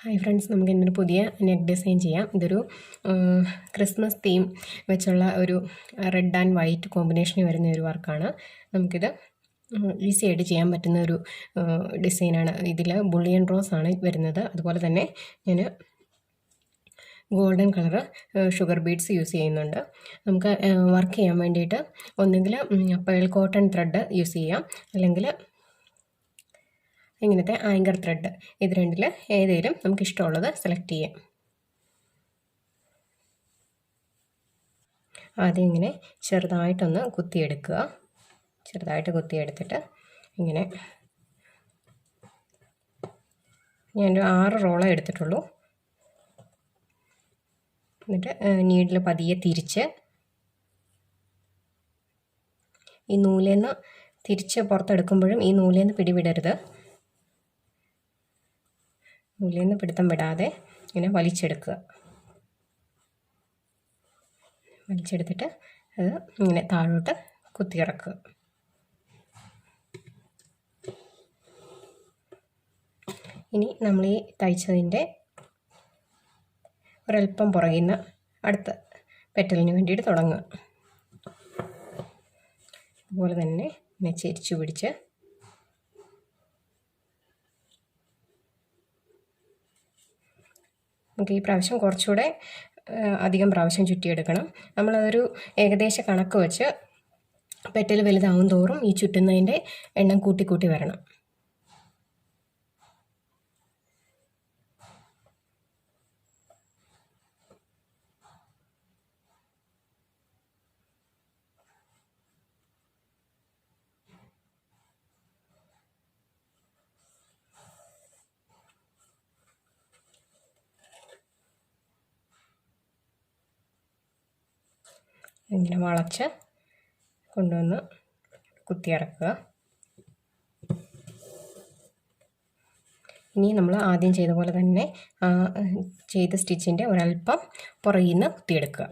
Hi friends, നമുക്ക് ഇന്നൊരു പുതിയ നെക്ക് ഡിസൈൻ ചെയ്യാം. ഇതൊരു ക്രിസ്മസ് തീം വെച്ചുള്ള ഒരു റെഡ് ആൻഡ് വൈറ്റ് കോമ്പിനേഷനിൽ വരുന്ന ഒരു വർക്കാണ്. നമുക്കിത് ഈസി ആയിട്ട് ചെയ്യാൻ പറ്റുന്ന ഒരു ഡിസൈനാണ്. ഇതിൽ ബുള്ളിയൻ റോസ് ആണ് വരുന്നത്. അതുപോലെ തന്നെ ഞാൻ golden colour sugar beads use ചെയ്യുന്നുണ്ട്. നമുക്ക് വർക്ക് ചെയ്യാൻ വേണ്ടിയിട്ട് ഒന്നുകിൽ പേൾ കോട്ടൺ ത്രെഡ് യൂസ് ചെയ്യാം, അല്ലെങ്കിൽ ഇങ്ങനത്തെ ആങ്കർ ത്രെഡ്. ഇത് രണ്ടിൽ ഏതെങ്കിലും നമുക്ക് ഇഷ്ടമുള്ളത് സെലക്ട് ചെയ്യാം. ആദ്യം ഇങ്ങനെ ചെറുതായിട്ടൊന്ന് കുത്തിയെടുക്കുക. ചെറുതായിട്ട് കുത്തിയെടുത്തിട്ട് ഇങ്ങനെ ഞാനൊരു 6 റോളേ എടുത്തിട്ടുള്ളൂ. എന്നിട്ട് നീഡിൽ പതിയെ തിരിച്ച് ഈ നൂലേന്ന് തിരിച്ച് പുറത്തെടുക്കുമ്പോഴും ഈ നൂലേന്ന് പിടിവിടരുത്. നൂലേന്ന് പിടുത്തം വിടാതെ ഇങ്ങനെ വലിച്ചെടുക്കുക. വലിച്ചെടുത്തിട്ട് അത് ഇങ്ങനെ താഴോട്ട് കുത്തിയിറക്കുക. ഇനി നമ്മൾ ഈ തയ്ച്ചതിൻ്റെ ഒരല്പം പുറകിൽ നിന്ന് അടുത്ത പെറ്റലിന് വേണ്ടിയിട്ട് തുടങ്ങുക. അതുപോലെ തന്നെ ഇങ്ങനെ ചെരിച്ചു പിടിച്ച് നമുക്ക് ഈ പ്രാവശ്യം കുറച്ചുകൂടെ അധികം പ്രാവശ്യം ചുറ്റിയെടുക്കണം. നമ്മളതൊരു ഏകദേശ കണക്ക് വെച്ച് പെറ്റൽ വലുതാവും തോറും ഈ ചുറ്റുന്നതിൻ്റെ എണ്ണം കൂട്ടി കൂട്ടി വരണം. ഇങ്ങനെ വളച്ച് കൊണ്ടുവന്ന് കുത്തിയിറക്കുക. ഇനി നമ്മൾ ആദ്യം ചെയ്ത പോലെ തന്നെ ചെയ്ത സ്റ്റിച്ചിൻ്റെ ഒരല്പം പുറകിൽ നിന്ന് കുത്തിയെടുക്കുക.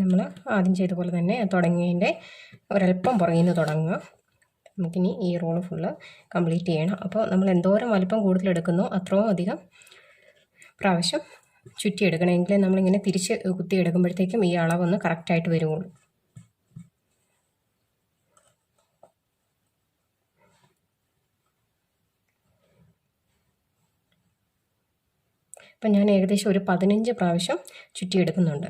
നമ്മൾ ആദ്യം ചെയ്ത പോലെ തന്നെ തുടങ്ങിയതിൻ്റെ ഒരല്പം പുറകിൽ നിന്ന് തുടങ്ങുക. നമുക്കിനി ഈ റോള് ഫുള്ള് കംപ്ലീറ്റ് ചെയ്യണം. അപ്പോൾ നമ്മൾ എന്തോരം വലിപ്പം കൂടുതലെടുക്കുന്നോ അത്രയും അധികം പ്രാവശ്യം ചുറ്റിയെടുക്കണമെങ്കിൽ നമ്മളിങ്ങനെ തിരിച്ച് കുത്തിയെടുക്കുമ്പോഴത്തേക്കും ഈ അളവൊന്ന് കറക്റ്റായിട്ട് വരുള്ളൂ. അപ്പം ഞാൻ ഏകദേശം ഒരു 15 പ്രാവശ്യം ചുറ്റിയെടുക്കുന്നുണ്ട്.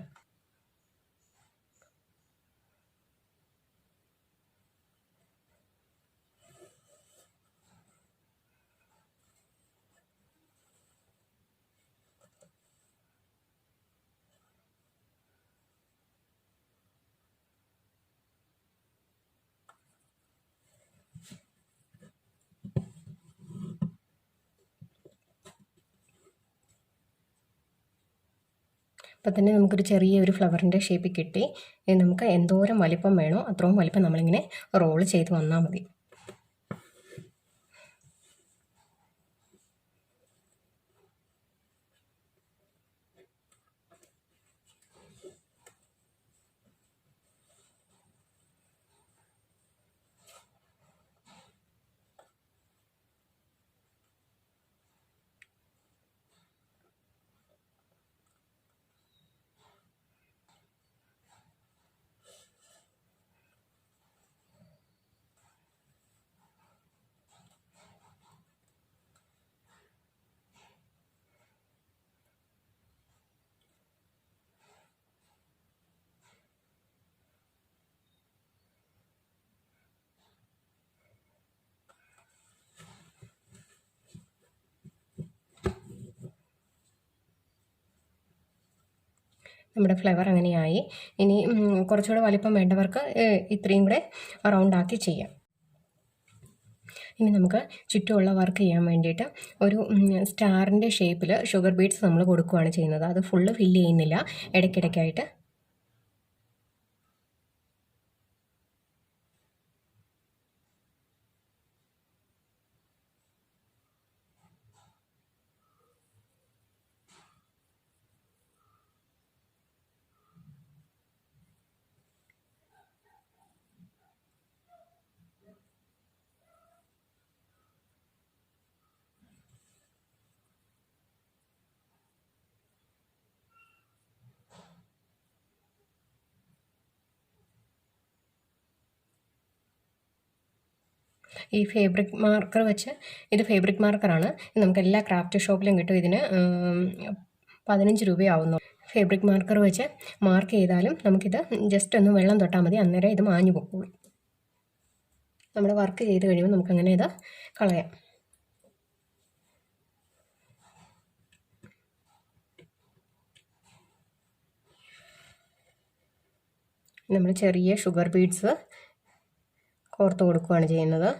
അപ്പോൾ തന്നെ നമുക്കൊരു ചെറിയൊരു ഫ്ലവറിൻ്റെ ഷേപ്പിൽ കിട്ടി. നമുക്ക് എന്തോരം വലിപ്പം വേണോ അത്രയും വലിപ്പം നമ്മളിങ്ങനെ റോള് ചെയ്ത് വന്നാൽ മതി. നമ്മുടെ ഫ്ലവർ അങ്ങനെയായി. ഇനി കുറച്ചുകൂടെ വലിപ്പം വേണ്ടവർക്ക് ഇത്രയും കൂടെ റൗണ്ടാക്കി ചെയ്യാം. ഇനി നമുക്ക് ചുറ്റുമുള്ള വർക്ക് ചെയ്യാൻ വേണ്ടിയിട്ട് ഒരു സ്റ്റാറിൻ്റെ ഷേപ്പിൽ ഷുഗർ ബീഡ്സ് നമ്മൾ കൊടുക്കുകയാണ് ചെയ്യുന്നത്. അത് ഫുള്ള് ഫില്ല് ചെയ്യുന്നില്ല, ഇടയ്ക്കിടയ്ക്കായിട്ട്. ഈ ഫാബ്രിക് മാർക്കർ വെച്ച്, ഇത് ഫാബ്രിക് മാർക്കറാണ്, നമുക്ക് എല്ലാ ക്രാഫ്റ്റ് ഷോപ്പിലും കിട്ടും. ഇതിന് 15 രൂപയാവുന്നു. ഫാബ്രിക് മാർക്കർ വെച്ച് മാർക്ക് ചെയ്താലും നമുക്കിത് ജസ്റ്റ് ഒന്ന് വെള്ളം തൊട്ടാൽ മതി, അന്നേരം ഇത് മാഞ്ഞു പോകും. നമ്മൾ വർക്ക് ചെയ്ത് കഴിയുമ്പോൾ നമുക്കങ്ങനെ ഇത് കളയാം. നമ്മൾ ചെറിയ ഷുഗർ ബീഡ്സ് കോർത്ത് കൊടുക്കുകയാണ് ചെയ്യുന്നത്.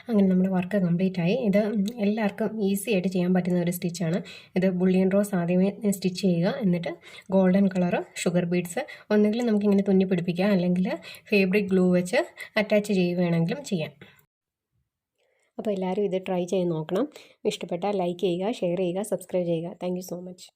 അങ്ങനെ നമ്മുടെ വർക്ക് കംപ്ലീറ്റ് ആയി. ഇത് എല്ലാവർക്കും ഈസി ആയിട്ട് ചെയ്യാൻ പറ്റുന്ന ഒരു സ്റ്റിച്ചാണ്. ഇത് ബുള്ളിയൻ റോസ് ആദ്യമേ സ്റ്റിച്ച് ചെയ്യുക, എന്നിട്ട് ഗോൾഡൻ കളർ ഷുഗർ ബീഡ്സ് ഒന്നുകിൽ നമുക്കിങ്ങനെ തുന്നി പിടിപ്പിക്കാം, അല്ലെങ്കിൽ ഫാബ്രിക് ഗ്ലൂ വെച്ച് അറ്റാച്ച് ചെയ്യുകയാണെങ്കിലും ചെയ്യാം. അപ്പോൾ എല്ലാവരും ഇത് ട്രൈ ചെയ്ത് നോക്കണം. ഇഷ്ടപ്പെട്ടാൽ ലൈക്ക് ചെയ്യുക, ഷെയർ ചെയ്യുക, സബ്സ്ക്രൈബ് ചെയ്യുക. Thank you so much.